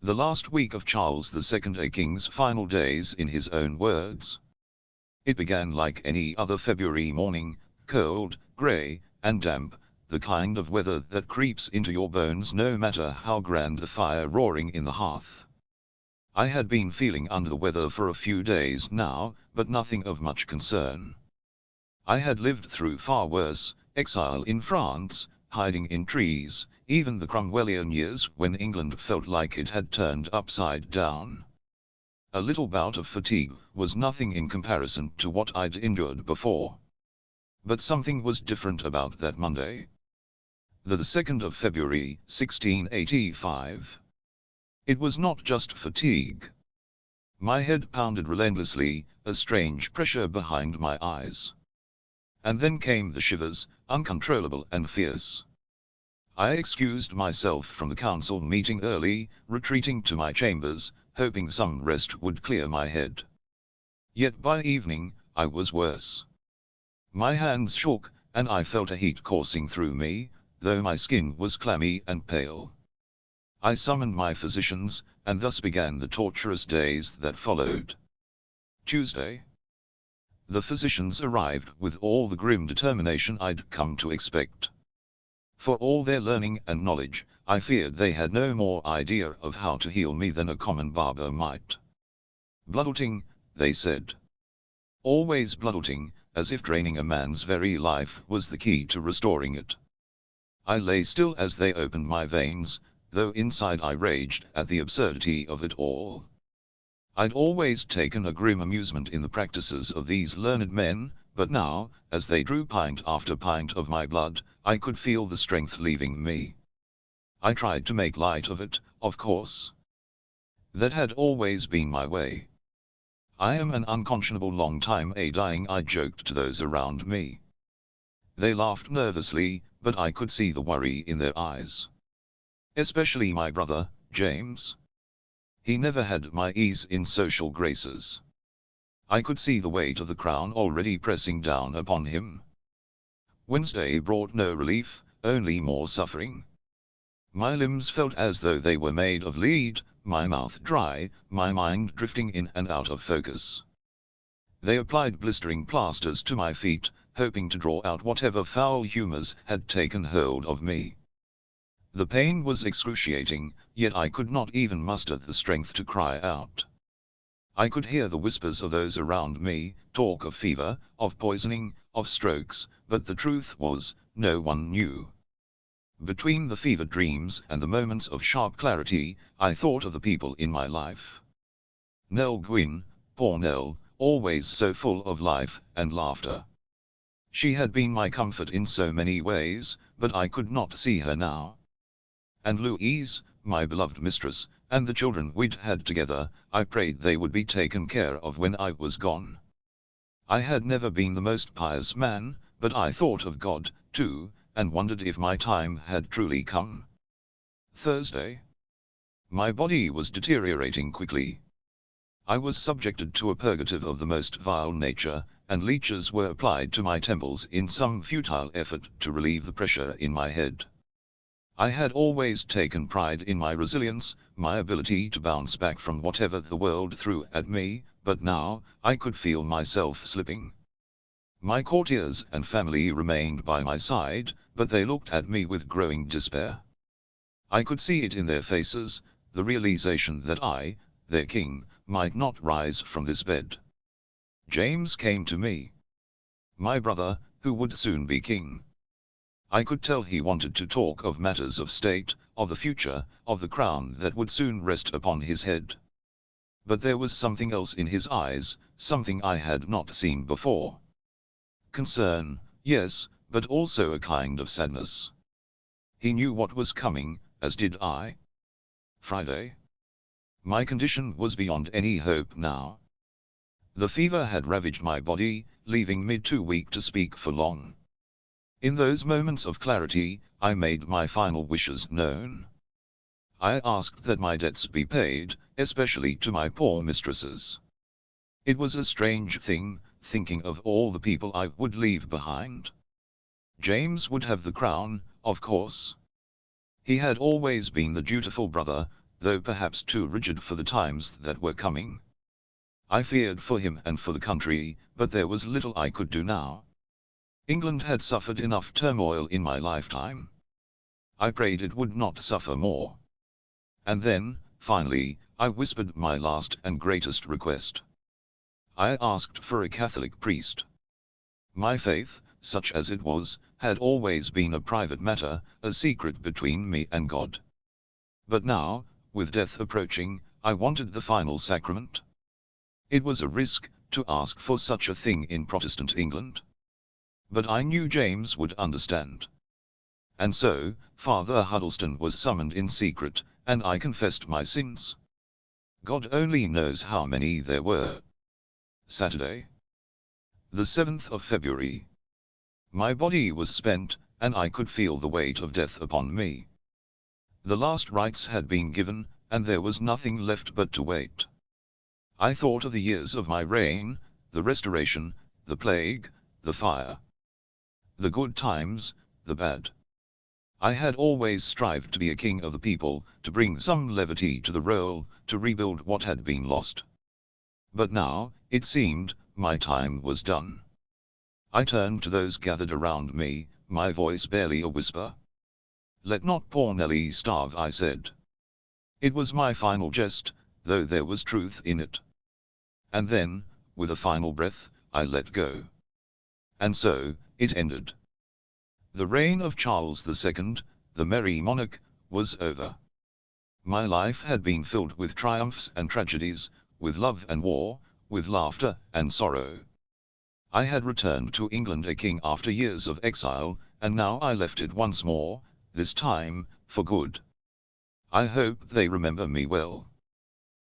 The last week of Charles II a king's final days in his own words. It began like any other February morning, cold, grey, and damp, the kind of weather that creeps into your bones no matter how grand the fire roaring in the hearth. I had been feeling under the weather for a few days now, but nothing of much concern. I had lived through far worse, exile in France, hiding in trees, even the Cromwellian years when England felt like it had turned upside down. A little bout of fatigue was nothing in comparison to what I'd endured before. But something was different about that Monday. The 2nd of February, 1685. It was not just fatigue. My head pounded relentlessly, a strange pressure behind my eyes. And then came the shivers, uncontrollable and fierce. I excused myself from the council meeting early, retreating to my chambers, hoping some rest would clear my head. Yet by evening, I was worse. My hands shook, and I felt a heat coursing through me, though my skin was clammy and pale. I summoned my physicians, and thus began the torturous days that followed. Tuesday. The physicians arrived with all the grim determination I'd come to expect. For all their learning and knowledge, I feared they had no more idea of how to heal me than a common barber might. Bloodletting, they said. Always bloodletting, as if draining a man's very life was the key to restoring it. I lay still as they opened my veins, though inside I raged at the absurdity of it all. I'd always taken a grim amusement in the practices of these learned men, but now, as they drew pint after pint of my blood, I could feel the strength leaving me. I tried to make light of it, of course. That had always been my way. I am an unconscionable long time a-dying, I joked to those around me. They laughed nervously, but I could see the worry in their eyes. Especially my brother, James. He never had my ease in social graces. I could see the weight of the crown already pressing down upon him. Wednesday brought no relief, only more suffering. My limbs felt as though they were made of lead, my mouth dry, my mind drifting in and out of focus. They applied blistering plasters to my feet, hoping to draw out whatever foul humors had taken hold of me. The pain was excruciating, yet I could not even muster the strength to cry out. I could hear the whispers of those around me, talk of fever, of poisoning, of strokes, but the truth was, no one knew. Between the fevered dreams and the moments of sharp clarity, I thought of the people in my life. Nell Gwynn, poor Nell, always so full of life and laughter. She had been my comfort in so many ways, but I could not see her now. And Louise, my beloved mistress, and the children we'd had together, I prayed they would be taken care of when I was gone. I had never been the most pious man, but I thought of God, too, and wondered if my time had truly come. Thursday. My body was deteriorating quickly. I was subjected to a purgative of the most vile nature, and leeches were applied to my temples in some futile effort to relieve the pressure in my head. I had always taken pride in my resilience, my ability to bounce back from whatever the world threw at me, but now, I could feel myself slipping. My courtiers and family remained by my side, but they looked at me with growing despair. I could see it in their faces, the realization that I, their king, might not rise from this bed. James came to me. My brother, who would soon be king. I could tell he wanted to talk of matters of state, of the future, of the crown that would soon rest upon his head. But there was something else in his eyes, something I had not seen before. Concern, yes, but also a kind of sadness. He knew what was coming, as did I. Friday. My condition was beyond any hope now. The fever had ravaged my body, leaving me too weak to speak for long. In those moments of clarity, I made my final wishes known. I asked that my debts be paid, especially to my poor mistresses. It was a strange thing, thinking of all the people I would leave behind. James would have the crown, of course. He had always been the dutiful brother, though perhaps too rigid for the times that were coming. I feared for him and for the country, but there was little I could do now. England had suffered enough turmoil in my lifetime. I prayed it would not suffer more. And then, finally, I whispered my last and greatest request. I asked for a Catholic priest. My faith, such as it was, had always been a private matter, a secret between me and God. But now, with death approaching, I wanted the final sacrament. It was a risk to ask for such a thing in Protestant England. But I knew James would understand. And so, Father Huddleston was summoned in secret, and I confessed my sins. God only knows how many there were. Saturday, the 7th of February. My body was spent, and I could feel the weight of death upon me. The last rites had been given, and there was nothing left but to wait. I thought of the years of my reign, the Restoration, the Plague, the Fire. The good times, the bad. I had always strived to be a king of the people, to bring some levity to the role, to rebuild what had been lost. But now, it seemed, my time was done. I turned to those gathered around me, my voice barely a whisper. "Let not poor Nelly starve," I said. It was my final jest, though there was truth in it. And then, with a final breath, I let go. And so, it ended. The reign of Charles II, the merry monarch, was over. My life had been filled with triumphs and tragedies, with love and war, with laughter and sorrow. I had returned to England a king after years of exile, and now I left it once more, this time, for good. I hope they remember me well.